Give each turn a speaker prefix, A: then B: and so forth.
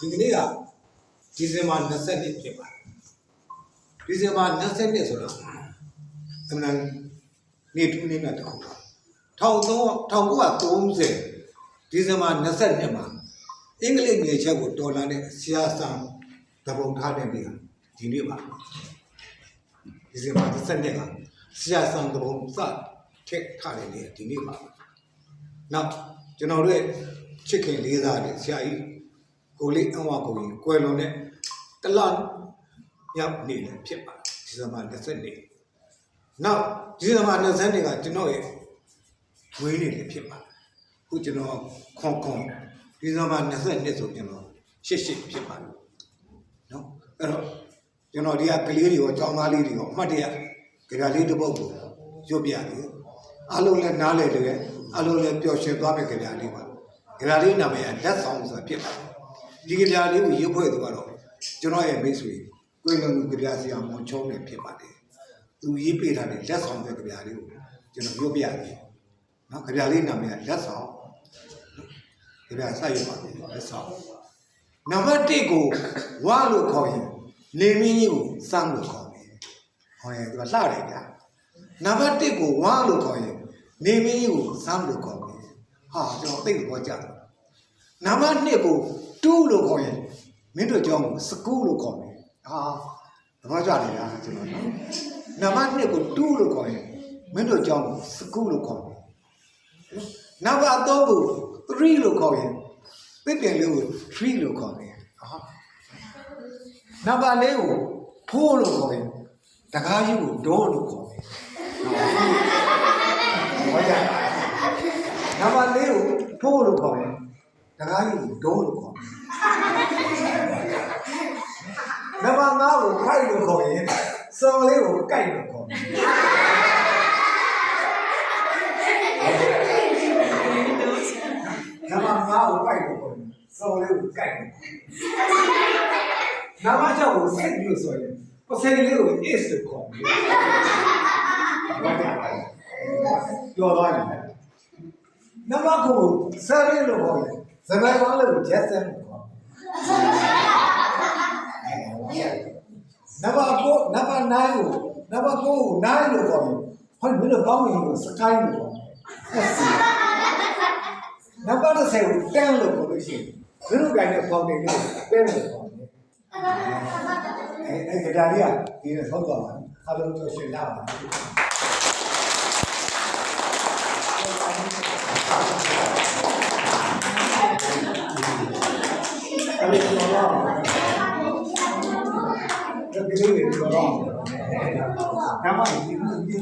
A: ဒီကနေ့ကဒီဇင်ဘာ22ဖြစ်ပါတယ်ဒီဇင်ဘာ22ဆိုတော့အမှန်နေ့ထူးနေ့နဲ့တခု1930ဒီဇင်ဘာ22မှာအင်္ဂလိပ်မြေချက်ကိုတော်လာတဲ့ဆရာဆန်တပုံထားတဲ့နေ့ကဒီနေ့ပါဒီဇင်ဘာ22ကဆရာဆန်တပုံစထက်ထားတဲ့နေ့ဒီနေ့ပါနောက်ကျွန်တော်တို့ချစ်ခင်လေးစားတဲ့ဆရာကြီးကိုလေးအဝကိုကြီးကွယ်လွန်တဲ့တလရောက်နေလည်းဖြစ်ပါတယ်ဒီဇင်ဘာ22နောက်ဒီဇင်ဘာ22ကကျွန်တော်ရဲ့ဝေးနေလည်းဖြစ်ပါတယ်ခုကျွန်တော်ခွန်ဒီဇင်ဘာ22ဆိုကျွန်တော်88ဖြစ်ပါတယ်နော်အဲ့တော့ကျွန်တော်ဒီကကလေးတွေရောကျောင်းသားလေးတွေရောအမှတ်တရကြရာလေးတစ်ပုဒ်ကိုရွတ်ပြတယ်အားလုံးလည်းနားလည်တယ်အားလုံးလည်းပျော်ရွှင်သွားမယ်ကြရာလေးပါကြရာလေးနာမည်ကလက်ဆောင်ဆိုတာဖြစ်ပါတယ်ဒီကြရာလေးကိုရွတ်ဖွဲ့သူကတော့ကျွန်တော်ရဲ့မိတ်ဆွေကိုယ်လုံးကြရာစီအောင်မွန်ချုံးနေဖြစ်ပါတယ်သူရေးပေးထားတဲ့လက်ဆောင်တဲ့ကြရာလေးကိုကျွန်တော်ရွတ်ပြတယ်နော်ကြရာလေးနာမည်ကလက်ဆောင်ကြရာဆက်ရွတ်ပါတယ်လက်ဆောင်နံပါတ်1ကိုဝါလို့ခေါ်ရင်နေမင်းကြီးကိုစမ်းလို့ခေါ်တယ်ဟောရင်သူကလှတယ်ဗျာနံပါတ်1ကိုဝါလို့ခေါ်ရင်နေမင်းကြီးကိုစမ်းလို့ခေါ်တယ်ဟာကျွန်တော်သိတော့ကြတယ်နံပါတ်2ကိုတူးလို့ခေါ်ရင်မင်းတို့ကြောင်းကိုစကူးလို့ခေါ်တယ်ဟာတော့ကြတယ်ဗျာကျွန်တော်နံပါတ်2ကိုတူးလို့ခေါ်ရင်မင်းတို့ကြောင်းကိုစကူးလို့ခေါ်တယ်နံပါတ်3ကို3လို့ခေါ်ရင်သစ်ပင်လေးကို tree လို့ခေါ်တယ်ဟာနံပါတ်4ကိုဖိုးလို့ခေါ်ရင်တကားကြီးကိုဒိုးလို့ခေါ်တယ်ဟောကြနံပါတ်4ကိုဖိုးလို့ခေါ်ရင်တကားကြီးကိုဒိုးလို့ခေါ်တယ်နံပါတ်5ကိုခိုက်လို့ခေါ်ရင်စော်လေးကိုကိုက်လို့ခေါ်တယ်နံပါတ်5ကိုကိုက်လို့ခေါ်ရင်စော်လေးကိုကိုက်လို့နံပါတ်6ကိုစိတ်လို့ဆိုရင်ပစိတ်လေးကို is လို့ခေါ်တယ်ပြောသွားတယ်နံပါတ်9ကိုဆယ်လေးလို့ခေါ်ရင်စပယ်ကောင်းလေးကို Jason လို့ခေါ်တယ်နံပါတ်9ကို9လို့ခေါ်ရင်ဟောမင်းတို့ကောင်းရင်ကို sky လို့ခေါ်တယ်နံပါတ်10ကို10လို့ခေါ်လို့ရှိရင်မင်းတို့ကိုင်းတဲ့ပေါင်တင်လေးကို10လို့ခေါ်တယ်အဲ့ဒါလေးကဒီနဲ့ဆုံးသွားပါအားလုံးတို့ရှင်းလာပါအဲ့ဒီတော့ဒီလေးတွေတော့ဒါမှမဟုတ်ဒီ